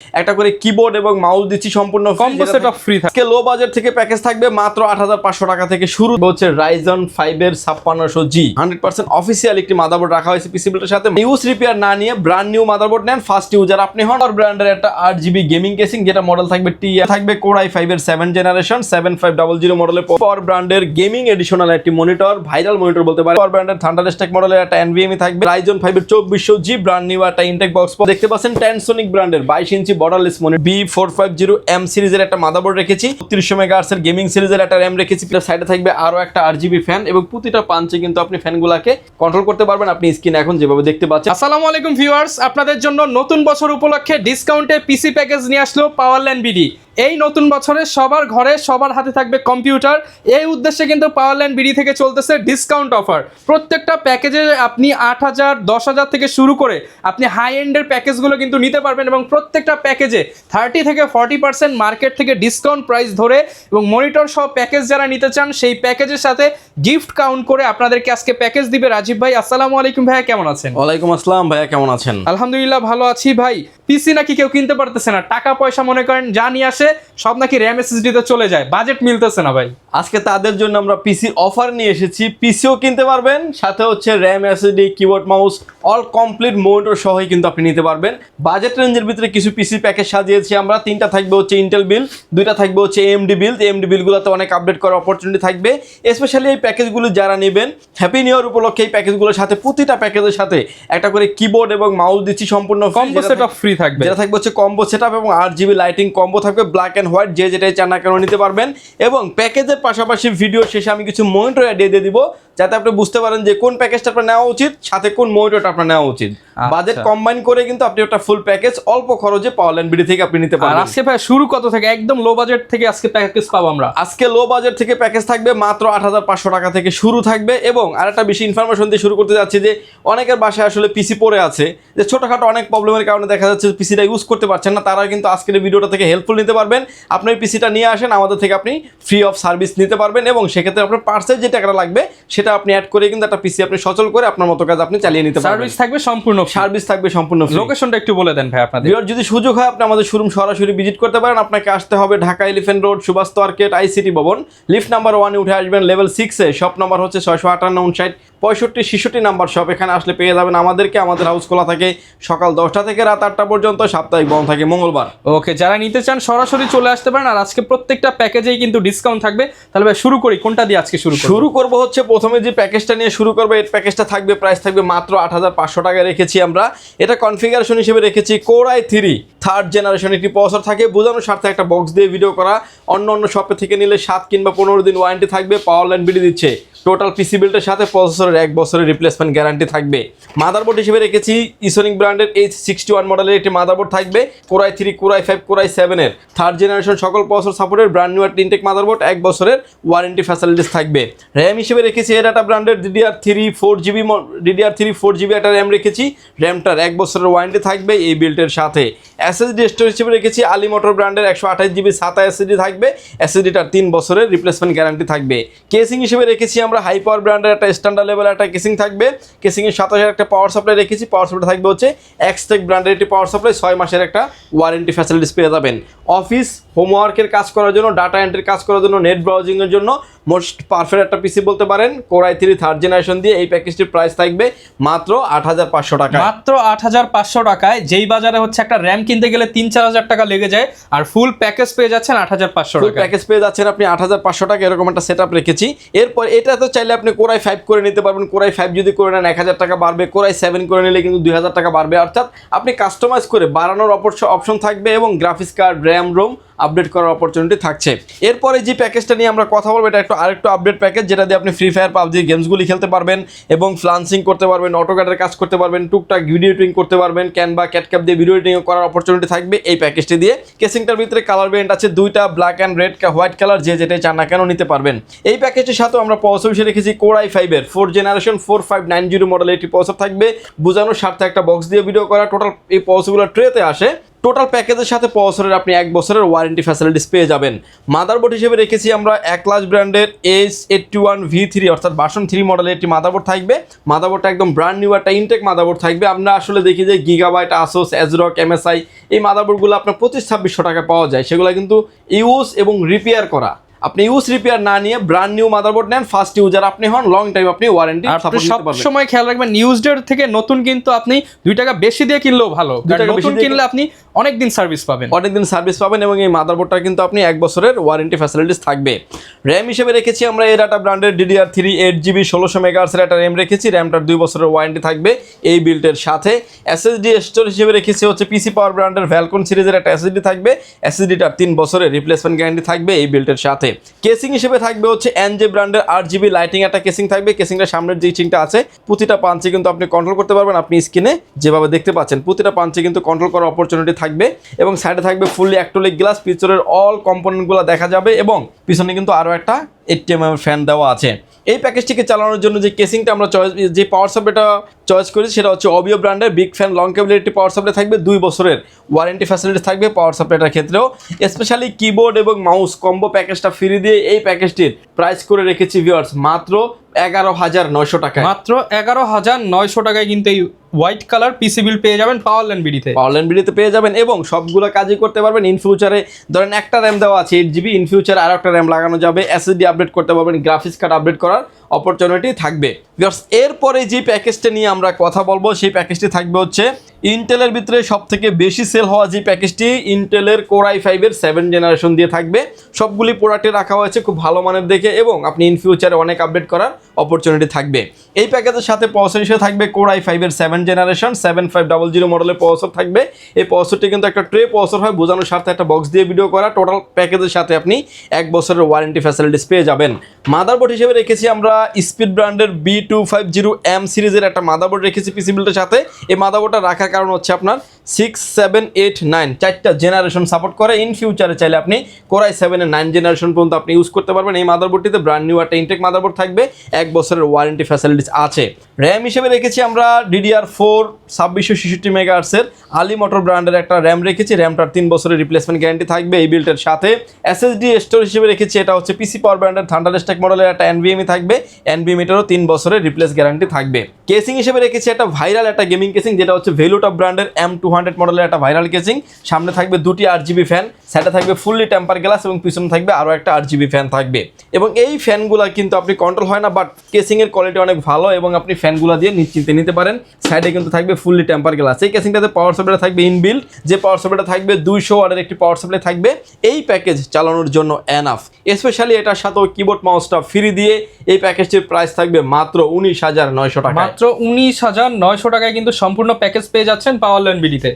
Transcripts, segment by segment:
একটা করে কিবোর্ড এবং মাউস দিচ্ছি সম্পূর্ণ কম্বো সেটআপ ফ্রি থাকে। লো বাজেট থেকে প্যাকেজ থাকবে মাত্র 8500 টাকা থেকে শুরু হচ্ছে Ryzen 5 এর 5600G 100% অফিসিয়াল একটি মাদারবোর্ড রাখা হয়েছে পিসি বিল্ডের সাথে। ইউজ রিপেয়ার না নিয়ে ব্র্যান্ড নিউ মাদারবোর্ড নেন, ফার্স্ট ইউজার আপনি হন। আর ব্র্যান্ডের একটা 8GB গেমিং কেসিং যেটা মডেল থাকবে থাকবে Core i5 এর 7 জেনারেশন 7500 মডেলের পাওয়ার ব্র্যান্ডের গেমিং এডিশনাল একটি মনিটর, ভাইরাল মনিটর বলতে পারে। পাওয়ার ব্র্যান্ডের থান্ডারস্ট্যাক মডেলের একটা NVMe থাকবে। Ryzen 5 এর 2400G ব্র্যান্ড নিউ একটা ইনটেক বক্স দেখতে পাচ্ছেন। Tensonic ব্র্যান্ডের 22 ইঞ্চি বর্ডারলেস মনিটর B450M সিরিজের একটা মাদারবোর্ড রেখেছি। 3300 মেগাহার্টজ এর গেমিং সিরিজের একটা RAM রেখেছি। প্লাস সাইডে থাকবে আরো একটা RGB ফ্যান এবং প্রতিটা পাঞ্চে কিন্তু আপনি ফ্যানগুলোকে কন্ট্রোল করতে পারবেন। আপনি স্ক্রিন এখন যেভাবে দেখতে পাচ্ছেন। আসসালামু আলাইকুম ভিউয়ার্স, আপনাদের জন্য নতুন বছর উপলক্ষে ডিসকাউন্টে পিসি প্যাকেজ নিয়ে আসলো পাওয়ারল্যান্ড বিডি। এই নতুন বছরে সবার ঘরে সবার হাতে থাকবে কম্পিউটার। এই উদ্দেশ্যে কিন্তু পাওয়ারল্যান্ড বিডি থেকে চলতেছে ডিসকাউন্ট অফার। প্রত্যেকটা প্যাকেজে আপনি 8000 10,000 থেকে শুরু করে আপনি হাই এন্ডের প্যাকেজগুলো কিন্তু নিতে পারবেন এবং প্রত্যেকটা প্যাকেজে 30 থেকে 40% মার্কেট থেকে ডিসকাউন্ট প্রাইস ধরে এবং মনিটর সহ প্যাকেজ যারা নিতে চান সেই প্যাকেজের সাথে গিফট কাউন্ট করে আপনাদেরকে আজকে প্যাকেজ দিবে রাজীব ভাই। আসসালামু আলাইকুম ভাইয়া, কেমন আছেন? ওয়ালাইকুম আসসালাম ভাইয়া, কেমন আছেন? আলহামদুলিল্লাহ ভালো আছি ভাই। পিসি নাকি কেউ কিনতে পারতেছে না, টাকা পয়সা মনে করেন যা নিয়ে আসে সব নাকি র্যাম এসএসডি তে চলে যায়, বাজেট মিলতেছে না ভাই। আজকে তাদের জন্য আমরা পিসি অফার নিয়ে এসেছি। পিসিও কিনতে পারবেন, সাথে হচ্ছে RAM SSD keyboard mouse all complete monitor সহই কিন্তু আপনি নিতে পারবেন। বাজেট রেঞ্জের ভিতরে কিছু পিসি প্যাকেজ সাজিয়েছি আমরা। 3টা থাকবে হচ্ছে ইন্টেল বিল, 2টা থাকবে হচ্ছে AMD বিল। AMD বিলগুলোতে অনেক আপডেট করার অপরচুনিটি থাকবে। স্পেশালি এই প্যাকেজগুলো যারা নেবেন হ্যাপি নিউ ইয়ার উপলক্ষে এই প্যাকেজগুলোর সাথে প্রতিটা প্যাকেজের সাথে একটা করে কিবোর্ড এবং মাউস দিচ্ছি সম্পূর্ণ কম্বো সেটআপ ফ্রি থাকবে। যেটা থাকবে হচ্ছে কম্বো সেটআপ এবং 8GB লাইটিং কম্বো থাকবে, ব্ল্যাক এন্ড হোয়াইট যে যেটাই চান না কেন নিতে পারবেন। এবং প্যাকেজের পাশাপাশি ভিডিও শেষে আমি কিছু মনিটর আইডিয়া দিয়ে দিব যাতে আপনি বুঝতে পারেন যে কোন প্যাকেজটা আপনার নেওয়া উচিত, সাথে কোন মনিটরটা আপনার নেওয়া উচিত। বাজেট কম্বাইন করে কিন্তু আপনি একটা ফুল প্যাকেজ অল্প খরচে পাওয়ারল্যান্ড বিডি থেকে আপনি নিতে আর পারবেন। আজকে ভাই শুরু কত থেকে? একদম লো বাজেট থেকে আজকে প্যাকেজ পাবো আমরা। আজকে লো বাজেট থেকে প্যাকেজ থাকবে মাত্র 8500 টাকা থেকে শুরু থাকবে। এবং আরেকটা বেশি ইনফরমেশন দিয়ে শুরু করতে যাচ্ছি যে অনেকের বাসায় আসলে পিসি পড়ে আছে, যে ছোটখাটো অনেক প্রবলেমের কারণে দেখা যাচ্ছে পিসিটা ইউজ করতে পারছেন না, তারা কিন্তু আজকের ভিডিওটা থেকে হেল্পফুল নিতে পারবেন। আপনি পিসিটা নিয়ে আসেন আমাদের থেকে, আপনি ফ্রি অফ সার্ভিস নিতে পারবেন এবং সেক্ষেত্রে আপনার পার্সেল যে টাকাটা লাগবে সেটা আপনি অ্যাড করে কিন্তু একটা পিসি আপনি সচল করে আপনার মতো কাজ আপনি চালিয়ে নিতে পারবেন। সার্ভিস থাকবে সম্পূর্ণ, সার্ভিস থাকবে সম্পূর্ণ ফ্রি। লোকেশনটা একটু বলে দেন ভাই আপনাদের। যদি সুযোগ হয় আপনি আমাদের শোরুম সরাসরি ভিজিট করতে পারেন। আপনাকে আসতে হবে Dhaka elephant road, Subhash market, ICT ভবন, লিফট নাম্বার 1 এ উঠে আসবেন লেভেল 6 এ। শপ নাম্বার হচ্ছে 658 59 65 66 নাম্বার শপ। এখানে আসলে পেয়ে যাবেন আমাদেরকে। আমাদের হাউস খোলা থাকে সকাল 10টা থেকে রাত 8টা পর্যন্ত, সাপ্তাহিক বন্ধ থাকে মঙ্গলবার। ওকে, যারা নিতে চান সরাসরি চলে আসতে পারেন। আর আজকে প্রত্যেকটা প্যাকেজেই কিন্তু ডিসকাউন্ট থাকবে। তাহলে ভাই শুরু করি, কোনটা দিয়ে আজকে শুরু করব হচ্ছে প্রথমে যে প্যাকেজটা নিয়ে শুরু করবো। এই প্যাকেজটা থাকবে, প্রাইস থাকবে মাত্র 8500 টাকা রেখেছি আমরা। এটা কনফিগারেশন হিসেবে রেখেছি Core i3 থার্ড জেনারেশন একটি প্রসেসর থাকে। বোঝানোর স্বার্থে একটা বক্স দিয়ে ভিডিও করা। অন্য শপে থেকে নিলে 7 কিংবা 15 দিন ওয়ারেন্টি থাকবে। পাওয়ারল্যান্ড বিডি দিচ্ছে টোটাল পিসি বিল্ডের সাথে প্রসেসরের 1 বছরের রিপ্লেসমেন্ট গ্যারান্টি থাকবে। মাদারবোর্ড হিসেবে রেখেছি ইসোনিক ব্র্যান্ডের H61 মডেলের একটি মাদারবোর্ড থাকবে। Core i3 Core i5 Core i7 এর থার্ড জেনারেশন সকল প্রসেসর সাপোর্টের ব্র্যান্ড নিউ একটা ইনটেক মাদারবোর্ড, 1 বছরের ওয়ারেন্টি ফ্যাসিলিটিস থাকবে। র্যাম হিসেবে রেখেছি এডাটা ব্র্যান্ডের DDR3 4GB একটা র্যাম রেখেছি। র্যামটার 1 বছরের ওয়ারেন্টি থাকবে এই বিল্ডের সাথে। এসএসডি স্টোরেজ হিসেবে রেখেছি আলী মোটর ব্র্যান্ডের 128GB SATA এসএসডি থাকবে। এসএসডিটার 3 বছরের রিপ্লেসমেন্ট গ্যারান্টি থাকবে। কেসিং হিসেবে রেখেছি আমরা হাই পাওয়ার ব্র্যান্ডের একটা স্ট্যান্ডার্ড লেভেলের একটা কেসিং থাকবে। কেসিংয়ের সাথে একটা পাওয়ার সাপ্লাই রেখেছি। পাওয়ার সাপ্লাই থাকবে হচ্ছে এক্সটেক ব্র্যান্ডের একটি পাওয়ার সাপ্লাই, 6 মাসের একটা ওয়ারেন্টি ফ্যাসিলিটিস পেয়ে যাবেন। অফিস হোমওয়ার্কের কাজ করার জন্য, ডাটা এন্ট্রির কাজ করার জন্য, নেট ব্রাউজিংয়ের জন্য মোস্ট পারফেক্ট একটা পিসি বলতে পারেন। Core i3 থার্ড জেনারেশন দিয়ে এই প্যাকেজটির প্রাইস থাকবে মাত্র 8500 টাকা। মাত্র 8500 টাকায়, যেই বাজারে হচ্ছে একটা র্যাম কিনতে গেলে 3-4 হাজার টাকা লেগে যায়, আর ফুল প্যাকেজ পেয়ে যাচ্ছেন 8500 ফুল টাকা। প্যাকেজ পেয়ে যাচ্ছেন আপনি 8500 টাকা। এরকম একটা সেটআপ রেখেছি। এরপর এটা তো চাইলে আপনি Core i5 করে নিতে পারবেন। Core i5 যদি করে নেন 1000 টাকা বাড়বে। Core i7 করে নিলে কিন্তু 2000 টাকা বাড়বে। অর্থাৎ আপনি কাস্টমাইজ করে বাড়ানোর অপশন থাকবে এবং graphics card, RAM, ROM update করার অপরচুনিটি থাকছে। এরপরে যে প্যাকেজটা নিয়ে আমরা কথা বলবো, এটা আরেকটু আপডেট প্যাকেজ, যেটা দিয়ে আপনি ফ্রি ফায়ার, পাবজি গেমসগুলি খেলতে পারবেন এবং ফ্লান্সিং করতে পারবেন, অটোক্যাডের কাজ করতে পারবেন, টুকটাক ভিডিও এডিটিং করতে পারবেন, ক্যানভা, ক্যাটক্যাপ দিয়ে ভিডিও এডিটিং করার অপরচুনিটি থাকবে এই প্যাকেজটি দিয়ে। কেসিংটার ভিতরে কালার ভেরিয়েন্ট আছে 2টা, black and red, white colour, যে যেটাই চান না কেন নিতে পারবেন। এই প্যাকেজের সাথে আমরা প্রসেসর হিসেবে রেখেছি Core i5 এর 4th জেনারেশন 4590 মডেলের একটি প্রসেসর থাকবে। বোঝানোর স্বার্থে একটা বক্স দিয়ে ভিডিও করা। টোটাল এই প্রসেসরগুলো ট্রেতে আসে টোটাল প্যাকেজের সাথে প্রসেসরের আপনি 1 বছরের ওয়ারেন্টি ফ্যাসিলিটিস পেয়ে যাবেন। মাদারবোর্ড হিসেবে রেখেছি আমরা অ্যাক্লাস ব্র্যান্ডের H81V3 অর্থাৎ ভার্সন 3 মডেলের একটি মাদারবোর্ড থাকবে। মাদারবোর্ডটা একদম ব্র্যান্ড নিউ একটা ইনটেক মাদারবোর্ড থাকবে। আমরা আসলে দেখি যে গিগাবাইট, আসোস, এজরক, MSI এই মাদারবোর্ডগুলো আপনার 25-2600 টাকা পাওয়া যায়। সেগুলো কিন্তু ইউজ এবং রিপেয়ার করা। আপনি ইউজ রিপেয়ার না নিয়ে ব্র্যান্ড নিউ মাদারবোর্ড নেন, ফার্স্ট ইউজার আপনি হন, লং টাইম আপনি ওয়ারেন্টি সাপোর্ট নিতে পারবেন। সব সময় খেয়াল রাখবেন নিউজডের থেকে নতুন কিন্তু আপনি 2 টাকা বেশি দিয়ে কিনলেও ভালো, কারণ নতুন কিনলে আপনি অনেক দিন সার্ভিস পাবেন, এবং এই মাদারবোর্ডটা কিন্তু আপনি 1 বছরের ওয়ারেন্টি ফ্যাসিলিটিস থাকবে। র্যাম হিসেবে রেখেছি আমরা এরাটা ব্র্যান্ডের DDR3 8GB 1600 মেগাহার্টজের একটা র্যাম রেখেছি। র্যামটার 2 বছরের ওয়ারেন্টি থাকবে এই বিল্টের সাথে। SSD স্টোরেজ হিসেবে রেখেছি হচ্ছে পিসি পাওয়ার ব্র্যান্ডের ভ্যালকন সিরিজের একটা SSD থাকবে। SSDটার 3 বছরের রিপ্লেসমেন্ট গ্যারান্টি থাকবে এই বিল্টের সাথে। কেসিং হিসেবে থাকবে হচ্ছে NJ ব্র্যান্ডের 8GB লাইটিং একটা কেসিং থাকবে। কেসিংটার সামনের যে চিংটা আছে প্রতিটা পাঞ্চে কিন্তু আপনি কন্ট্রোল করতে পারবেন। আপনি স্ক্রিনে যেভাবে দেখতে পাচ্ছেন প্রতিটা পাঞ্চে কিন্তু কন্ট্রোল করার অপরচুনিটি থাকবে, এবং সাইডে থাকবে ফুললি অ্যাক্রিলিক গ্লাস। পিছনের অল কম্পোনেন্টগুলো দেখা যাবে, এবং পিছনে কিন্তু আরও একটা 80mm ফ্যান দেওয়া আছে। এই প্যাকেজটিকে চালানোর জন্য যে কেসিংটা আমরা যে পাওয়ার সাপ্লাইটা চয়েস করেছি সেটা হচ্ছে অবিও ব্র্যান্ডের বিগ ফ্যান লং কেবলের একটি পাওয়ার সাপ্লাই থাকবে। 2 বছরের ওয়ারেন্টি ফ্যাসিলিটি থাকবে পাওয়ার সাপ্লাইটার ক্ষেত্রেও। স্পেশালি কিবোর্ড এবং মাউস কম্বো প্যাকেজটা ফ্রি দিয়ে এই প্যাকেজটির প্রাইস করে রেখেছি ভিউয়ার্স মাত্র 11,900 টাকায়। মাত্র 11,900 টাকায় কিন্তু এই হোয়াইট কালার পিসি বিল পেয়ে যাবেন পাওয়ারল্যান্ড বিডিতে পেয়ে যাবেন, এবং সবগুলো কাজই করতে পারবেন। ইন ফিউচারে ধরেন একটা র্যাম দেওয়া আছে 8GB, ইন ফিউচারে আর একটা র্যাম লাগানো যাবে, SSD আপডেট করতে পারবেন, গ্রাফিক্স কার্ড আপডেট করার অপরচুনিটি থাকবে। এরপরে যে প্যাকেজটা নিয়ে আমরা কথা বলবো সেই প্যাকেজটি থাকবে হচ্ছে ইন্টেলের ভিতরে সব থেকে বেশি সেল হওয়া যে প্যাকেজটি, ইন্টেলের Core i5-এর 7 জেনারেশন দিয়ে থাকবে। সবগুলি প্রোডাক্টে রাখা হয়েছে খুব ভালো মানের দেখে, এবং আপনি ইন ফিউচারে অনেক আপডেট করার অপরচুনিটি থাকবে। এই প্যাকেজের সাথে প্রসেসর হিসেবে থাকবে Core i5-এর 7 জেনারেশন 7500 মডেলের প্রসেসর থাকবে। এই প্রসেসরটি কিন্তু একটা ট্রে প্রসেসর হয়, বোঝানোর স্বার্থে একটা বক্স দিয়ে ভিডিও করা। টোটাল প্যাকেজের সাথে আপনি 1 বছরের ওয়ারেন্টি ফ্যাসিলিটিস পেয়ে যাবেন। মাদারবোর্ড হিসেবে রেখেছি আমরা স্পিড ব্র্যান্ডের B250M সিরিজের একটা মাদারবোর্ড রেখেছি পিসি বিল্ডের সাথে। এই মাদারবোর্ডটা রাখার কারণ হচ্ছে আপনার 6, 7, 8, 9 চারটা জেনারেশন সাপোর্ট করে। ইন ফিউচারে চাইলে আপনি Core i7-এর 9 জেনারেশন পর্যন্ত আপনি ইউজ করতে পারবেন। এই মাদারবোর্ডটিতে ব্র্যান্ড নিউ একটা ইনটেক মাদারবোর্ড থাকবে, 1 বছরের ওয়ারেন্টি ফ্যাসিলিটিস আছে। র্যাম হিসেবে রেখেছি আমরা DDR4 2666 মেগাহার্টজের আলি মোটর ব্র্যান্ডের একটা র্যাম রেখেছি। র্যামটার 3 বছরের রিপ্লেসমেন্ট গ্যারান্টি থাকবে এই বিল্টের সাথে। SSD স্টোরেজ হিসেবে রেখেছি এটা হচ্ছে পিসি পাওয়ার ব্র্যান্ডের থান্ডারস্ট্যাক মডেলের একটা NVMe থাকবে। NVMe-টারও 3 বছরের রিপ্লেস গ্যারান্টি থাকবে। কেসিং হিসেবে রেখেছি একটা ভাইরাল একটা গেমিং কেসিং, যেটা হচ্ছে ভেলুটপ ব্র্যান্ডের M200 মডেলের একটা ভাইরাল কেসিং। সামনে থাকবে 2টি 8GB ফ্যান, সাইডে থাকবে ফুললি টেম্পার গ্লাস, এবং পিছনে থাকবে আরও একটা 8GB ফ্যান থাকবে। এবং এই ফ্যানগুলো কিন্তু আপনি কন্ট্রোল হয় না, বাট কেসিংয়ের কোয়ালিটি অনেক ভালো, এবং আপনি ফ্যানগুলো দিয়ে নিশ্চিন্তে নিতে পারেন। সাইডে কিন্তু থাকবে ফুললি টেম্পার গ্লাস। এই কেসিংটাতে পাওয়ার সাপ্লাইটা থাকবে ইনবিল্ট, যে পাওয়ার সাপ্লাইটা থাকবে 200 ওয়াটের একটি পাওয়ার সাপ্লাই থাকবে। এই প্যাকেজ চালানোর জন্য এনাফ। স্পেশালি এটার সাথেও কিবোর্ড মাউসটা ফ্রি দিয়ে এই প্যাকেজটির প্রাইস থাকবে মাত্র 19,900 টাকা। মাত্র 19,900 টাকায় কিন্তু সম্পূর্ণ প্যাকেজ পেয়ে যাচ্ছেন পাওয়ারল্যান্ড বিডিতে।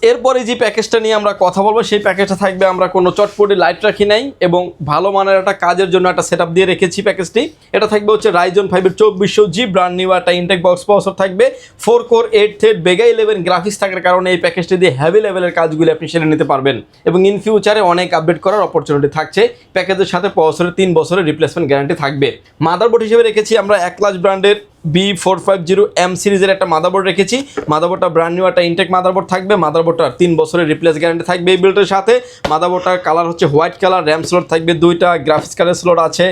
এরপরে যে প্যাকেজটা নিয়ে আমরা কথা বলবো সেই প্যাকেজটা থাকবে, আমরা কোনো চটপটি লাইট রাখি নাই, এবং ভালো মানের একটা কাজের জন্য একটা সেটআপ দিয়ে রেখেছি প্যাকেজটি। এটা থাকবে হচ্ছে Ryzen 5-এর 2400G ব্র্যান্ড নিউ একটা ইনটেক বক্স প্রসেসর থাকবে। 4 কোর 8 থ্রেড Vega 11 গ্রাফিক্স থাকার কারণে এই প্যাকেজটি দিয়ে হেভি লেভেলের কাজগুলি আপনি সেরে নিতে পারবেন, এবং ইন ফিউচারে অনেক আপডেট করার অপরচুনিটি থাকছে। প্যাকেজের সাথে প্রসেসরের 3 বছরের রিপ্লেসমেন্ট গ্যারান্টি থাকবে। মাদারবোর্ড হিসেবে রেখেছি আমরা অ্যাক্লাস ব্র্যান্ডের B450M সিরিজের একটা মাদারবোর্ড রেখেছি। মাদারবোর্ডটা ব্র্যান্ড নিউ একটা ইনটেক মাদারবোর্ড থাকবে। মাদারবোর্ডটার 3 বছরের রিপ্লেস গ্যারান্টি থাকবে এই বিল্ডের সাথে। মাদারবোর্ডটার কালার হচ্ছে হোয়াইট কালার, র্যাম স্লট থাকবে 2টা, গ্রাফিক্স কার্ডের স্লট আছে,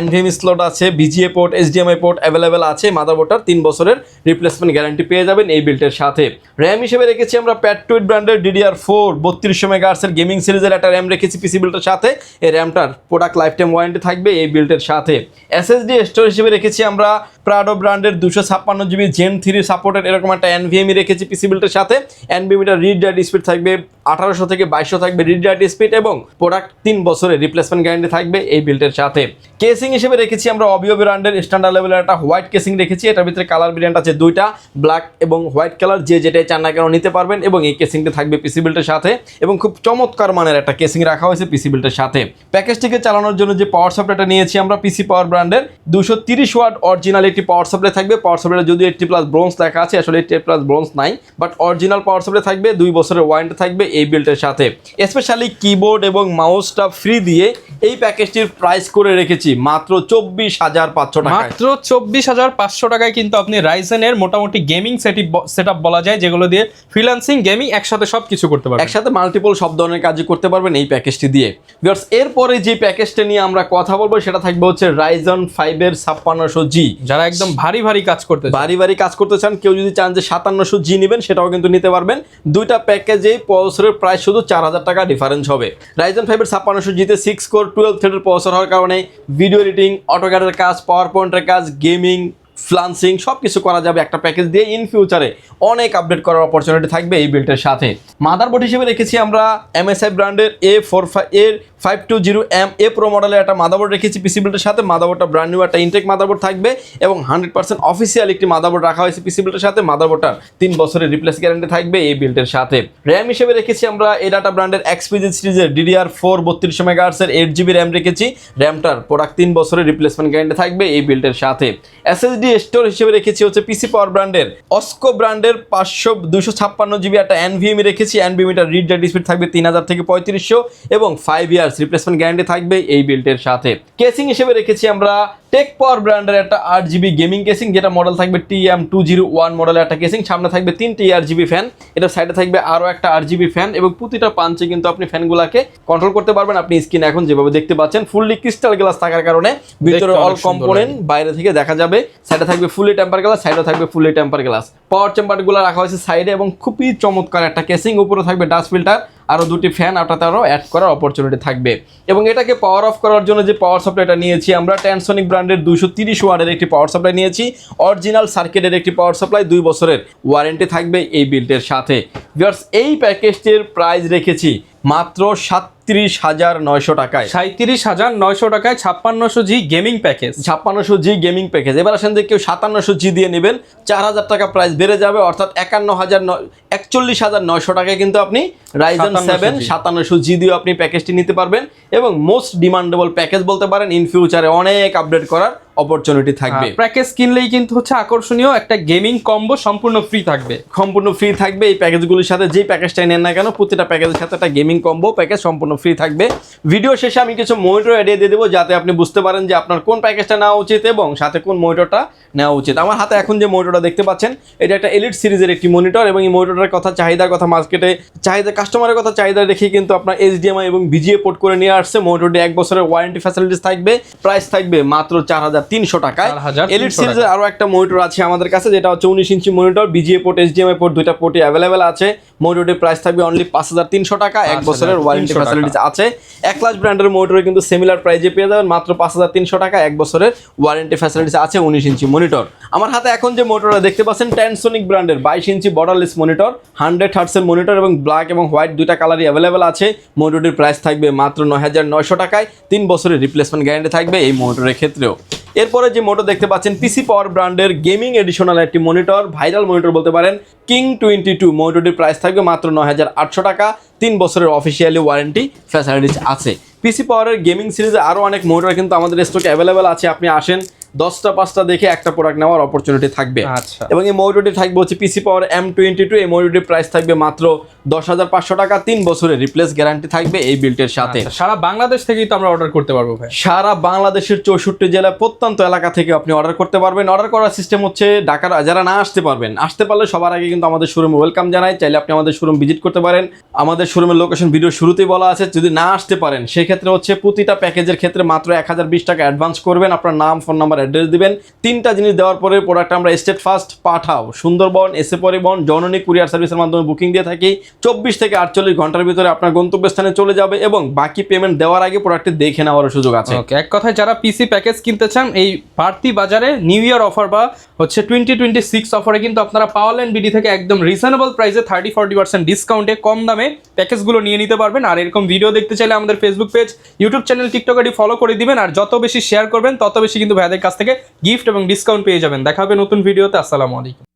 NVMe স্লট আছে, VGA port, HDMI port available আছে। মাদারবোর্ডটার 3 বছরের রিপ্লেসমেন্ট গ্যারান্টি পেয়ে যাবেন এই বিল্ডের সাথে। র্যাম হিসেবে রেখেছি আমরা প্যাট্রয়েড ব্র্যান্ডের DDR4 3200 মেগাহার্টজের গেমিং সিরিজের একটা র্যাম রেখেছি পিসি বিল্ডের সাথে। এই র্যামটার প্রোডাক্ট লাইফ টাইম ওয়ারেন্টি থাকবে এই বিল্ডের সাথে। SSD স্টোরেজ হিসেবে রেখেছি আমরা প্রাডো ব্র্যান্ডের 256GB Gen 3 সাপোর্টেড এরকম একটা NVMe রেখেছি পিসি বিল্ডের সাথে। NVMe-টার রিড রাইট স্পিড থাকবে 1800 থেকে 2200 থাকবে রিড রাইট স্পিড, এবং প্রোডাক্ট 3 বছরের রিপ্লেসমেন্ট গ্যারান্টি থাকবে এই বিল্ডের সাথে। কেসিং হিসেবে রেখেছি আমরা অবিও ব্র্যান্ডের স্ট্যান্ডার্ড লেভেলের একটা হোয়াইট কেসিং রেখেছি। এটার ভিতরে কালার ভেরিয়েন্ট আছে 2টা, ব্ল্যাক এবং হোয়াইট কালার, যে যেটাই চান না কেন নিতে পারবেন, এবং এই কেসিংটা থাকবে পিসি বিল্ডের সাথে, এবং খুব চমৎকার মানের একটা কেসিং রাখা হয়েছে পিসি বিল্ডের সাথে। প্যাকেজটিকে চালানোর জন্য যে পাওয়ার সাপ্লাইটা নিয়েছি আমরা পিসি পাওয়ার ব্র্যান্ডের 230 ওয়াট অরিজিনাল একটি পাওয়ার সাপ্লাই থাকবে। পাওয়ার সাপ্লাইটা যদিও 80+ ব্রোঞ্জ লেখা আছে, আসলে 80+ ব্রোঞ্জ নাই, বাট অরিজিনাল পাওয়ার সাপ্লাই থাকবে। 2 বছরের ওয়ারেন্টি থাকবে এই বিল্ডের সাথে। স্পেশালি কিবোর্ড এবং মাউসটা ফ্রি দিয়ে এই প্যাকেজটির প্রাইস করে রেখেছি মাত্র 24,500 টাকা। মাত্র 24,500 টাকায় কিন্তু আপনি রাইজেনের মোটামুটি গেমিং সেটআপ বলা যায়, যেগুলো দিয়ে ফ্রিল্যান্সিং গেমিং একসাথে সবকিছু করতে পারবেন, একসাথে মাল্টিপল সব ধরনের কাজই করতে পারবেন এই প্যাকেজটি দিয়ে। ভিউয়ার্স, এরপরে যে প্যাকেজটা নিয়ে আমরা কথা বলবো সেটা থাকবে হচ্ছে রাইজন 5 এর 5600G। যারা একদম ভারী কাজ করতে চান, ভারী কাজ করতে চান, কেউ যদি চান যে 5700G নেবেন সেটাও কিন্তু নিতে পারবেন। দুইটা প্যাকেজে প্রসেসরের প্রাইস শুধু 4000 টাকা ডিফারেন্স হবে। রাইজন 5 এর 5600G-তে 6 কোর 12 থ্রেডের প্রসেসর হওয়ার কারণে ভিডিও এডিটিং, অটোক্যাডের কাজ, পাওয়ার পয়েন্টের কাজ, গেমিং, ফ্রিল্যান্সিং সব কিছু করা যাবে একটা প্যাকেজ দিয়ে। ইন ফিউচারে অনেক আপডেট করার অপরচুনিটি থাকবে এই বিল্ডের সাথে। মাদারবোর্ড হিসেবে রেখেছি আমরা MSI ব্র্যান্ডের A520M A Pro মডেলের একটা মাদারবোর্ড রেখেছি পিসি বিল্ডের সাথে। মাদারবোর্ডটা ব্র্যান্ড নিউ একটা ইনটেক মাদারবোর্ড থাকবে এবং 100% অফিসিয়াল একটি মাদারবোর্ড রাখা হয়েছে পিসি বিল্ডের সাথে। মাদারবোর্ডটার 3 বছরের রিপ্লেস গ্যারান্টি থাকবে এই বিল্ডের সাথে। র্যাম হিসেবে রেখেছি আমরা এডাটা ব্র্যান্ডের XPG সিরিজের DDR4 32 MHz এর 8GB র্যাম রেখেছি। র্যামটার প্রোডাক্ট 3 বছরের রিপ্লেসমেন্ট গ্যারান্টি থাকবে এই বিল্ডের সাথে। SSD স্টোর হিসেবে রেখেছি হচ্ছে পিসি পাওয়ার ব্র্যান্ডের অস্কো ব্র্যান্ডের 256GB একটা NVMe রেখেছি। NVMe-টার রিড রাইট স্পিড থাকবে 3000 থেকে 3500 এবং 5 ইয়ার্স রিপ্লেসমেন্ট গ্যারান্টি থাকবে এই বিল্ডের সাথে। কেসিং হিসেবে রেখেছি আমরা টেক পাওয়ার ব্র্যান্ডের একটা 8GB গেমিং কেসিং, যেটা মডেল থাকবে TM201 মডেলের একটা কেসিং। সামনে থাকবে 3টি RGB ফ্যান, এটা সাইডে থাকবে আরও একটা RGB ফ্যান এবং প্রতিটা পাঞ্চে কিন্তু আপনি ফ্যানগুলোকে কন্ট্রোল করতে পারবেন। আপনি স্ক্রিন এখন যেভাবে দেখতে পাচ্ছেন ফুললি ক্রিস্টাল গ্লাস থাকার কারণে ভিতরে অল কম্পোনেন্ট বাইরে থেকে দেখা যাবে। সাইডে থাকবে ফুললি টেম্পার গ্লাস, সাইডে থাকবে ফুললি টেম্পার গ্লাস। পাওয়ার চেম্বারগুলো রাখা হয়েছে সাইডে এবং খুবই চমৎকার একটা কেসিং। উপরে থাকবে ডাস্ট ফিল্টার, আরও 2টি ফ্যান আপনাতে আরও অ্যাড করার অপরচুনিটি থাকবে। এবং এটাকে পাওয়ার অফ করার জন্য যে পাওয়ার সাপ্লাইটা নিয়েছি আমরা ট্যানসনিক ব্র্যান্ডের 230 ওয়াটের একটি পাওয়ার সাপ্লাই নিয়েছি। অরিজিনাল সার্কিটের একটি পাওয়ার সাপ্লাই, 2 বছরের ওয়ারেন্টি থাকবে এই বিল্ডের সাথে। ভিউয়ার্স, এই প্যাকেজটির প্রাইস রেখেছি মাত্র 37,900 টাকায়। 37,900 টাকায় 5600G gaming package. 5600G gaming package. এবার আসেন যে কেউ 5700G দিয়ে নেবেন 4000 টাকা প্রাইস বেড়ে যাবে, অর্থাৎ 41,900 টাকায় কিন্তু আপনি রাইজন 7 5700G দিয়ে আপনি প্যাকেজটি নিতে পারবেন এবং মোস্ট ডিমান্ডেবল প্যাকেজ বলতে পারেন। ইন ফিউচারে অনেক আপডেট করার অপরচুনিটি থাকবে। প্যাকেজ কিনলেই কিন্তু হচ্ছে আকর্ষণীয় একটা গেমিং কম্বো সম্পূর্ণ ফ্রি থাকবে। সম্পূর্ণ ফ্রি থাকবে এই প্যাকেজগুলির সাথে। যেই প্যাকেজটাই নেন না কেন প্রতিটা প্যাকেজের সাথে একটা গেমিং কম্বো প্যাকেজ সম্পূর্ণ ফ্রি থাকবে। ভিডিও শেষে আমি কিছু মনিটর এডিয়ে দিয়ে দেবো যাতে আপনি বুঝতে পারেন যে আপনার কোন প্যাকেজটা নেওয়া উচিত এবং সাথে কোন মনিটরটা নেওয়া উচিত। আমার হাতে এখন যে মনিটরটা দেখতে পাচ্ছেন এটা একটা এলিট সিরিজের একটি মনিটর এবং এই মনিটরের কথা চাহিদার কথা মার্কেটে কাস্টমারের কথা চাহিদা রেখে কিন্তু আপনার HDMI এবং VGA পোর্ট করে নিয়ে আসছে। মনিটরটি 1 বছরের ওয়ারেন্টি ফ্যাসিলিটিস থাকবে। প্রাইস থাকবে মাত্র 4300 টাকায়। এলিট সিরিজের আরও একটা মনিটর আছে আমাদের কাছে, যেটা হচ্ছে 19 inch monitor, VGA port HDMI port দুইটা পোর্টই অ্যাভেলেবেল আছে। মনিটরটির প্রাইস থাকবে অনলি 5300 টাকা। 1 বছরের ওয়ারেন্টি ফ্যাসিলিটিস আছে। একলাস ব্র্যান্ডের মনিটরে কিন্তু সিমিলার প্রাইজে পেয়ে যাবেন মাত্র 5300 টাকা। 1 বছরের ওয়ারেন্টি ফ্যাসিলিটিস আছে। 19 ইঞ্চি মনিটর। আমার হাতে এখন যে মনিটরটা দেখতে পাচ্ছেন ট্যানসনিক ব্র্যান্ডের 22 ইঞ্চি বর্ডারলেস মনিটর, 100 হার্টসের মনিটর এবং ব্ল্যাক এবং হোয়াইট দুইটা কালারই অ্যাভেলেবেল আছে। মনিটরটির প্রাইস থাকবে মাত্র 9900 টাকায়। 3 বছরের রিপ্লেসমেন্ট গ্যারান্টি থাকবে এই মনিটরের ক্ষেত্রেও। এরপরে যে মনিটর দেখতে পাচ্ছেন পিসি পাওয়ার ব্র্যান্ডের গেমিং এডিশনাল একটি মনিটর, ভাইরাল মনিটর বলতে পারেন, কিং 22। মনিটরটির প্রাইস থাকবে মাত্র 9800 টাকা। 3 বছরের অফিসিয়ালি ওয়ারেন্টি ফ্যাসিলিটিস আছে। পিসি পাওয়ারের গেমিং সিরিজে আরও অনেক মনিটর কিন্তু আমাদের স্টকে অ্যাভেলেবেল আছে। আপনি আসেন 10টা 5টা দেখে একটা প্রোডাক্ট নেওয়ার অপরচুনিটি থাকবে। এবং এই মনিটরটি থাকবে হচ্ছে পিসি পাওয়ার M22। এই মনিটরটির প্রাইস থাকবে মাত্র 10,500 টাকা। 3 বছরের রিপ্লেস গ্যারান্টি থাকবে এই বিল্ডের সাথে। সারা বাংলাদেশ থেকেই তো আমরা অর্ডার করতে পারবো ভাই। সারা বাংলাদেশের 64 জেলায় প্রত্যন্ত এলাকা থেকে আপনি অর্ডার করতে পারবেন। অর্ডার করার সিস্টেম হচ্ছে ঢাকার যারা না আসতে পারবেন, আসতে পারলে সবার আগে কিন্তু আমাদের শোরুমে ওয়েলকাম জানাই। চাইলে আপনি আমাদের শোরুম ভিজিট করতে পারেন। আমাদের শোরুমের লোকেশন ভিডিও শুরুতেই বলা আছে। যদি না আসতে পারেন সেক্ষেত্রে হচ্ছে প্রতিটা প্যাকেজের ক্ষেত্রে মাত্র 1020 টাকা অ্যাডভান্স করবেন। আপনার নাম, ফোন নাম্বার, অ্যাড্রেস দিবেন। 3টা জিনিস দেওয়ার পরে প্রোডাক্ট আমরা স্টেট ফার্স্ট পাঠাও, সুন্দরবন, এসে পরিবহন, জননী কুরিয়ার সার্ভিসের মাধ্যমে বুকিং দিয়ে থাকি। 24 থেকে 48 ঘন্টার ভিতরে আপনার গন্তব্যস্থানে চলে যাবে এবং বাকি পেমেন্ট দেওয়ার আগে প্রোডাক্টটি দেখে নেওয়ার সুযোগ আছে। ওকে, এক কথায় যারা পিসি প্যাকেজ কিনতে চান এই বাড়তি বাজারে নিউ ইয়ার অফার বা হচ্ছে 2026 অফারে কিন্তু আপনারা পাওয়ারল্যান্ড বিডি থেকে একদম রিজনেবল প্রাইসে 30-40% ডিসকাউন্টে কম দামে প্যাকেজগুলো নিয়ে নিতে পারবেন। আর এরকম ভিডিও দেখতে চাইলে আমাদের Facebook page, YouTube channel, TikTok ID follow করে দিবেন। আর যত বেশি শেয়ার করবেন তত বেশি কিন্তু ভাইদের কাছ থেকে গিফট এবং ডিসকাউন্ট পেয়ে যাবেন। দেখা হবে নতুন ভিডিওতে। আসসালামু আলাইকুম।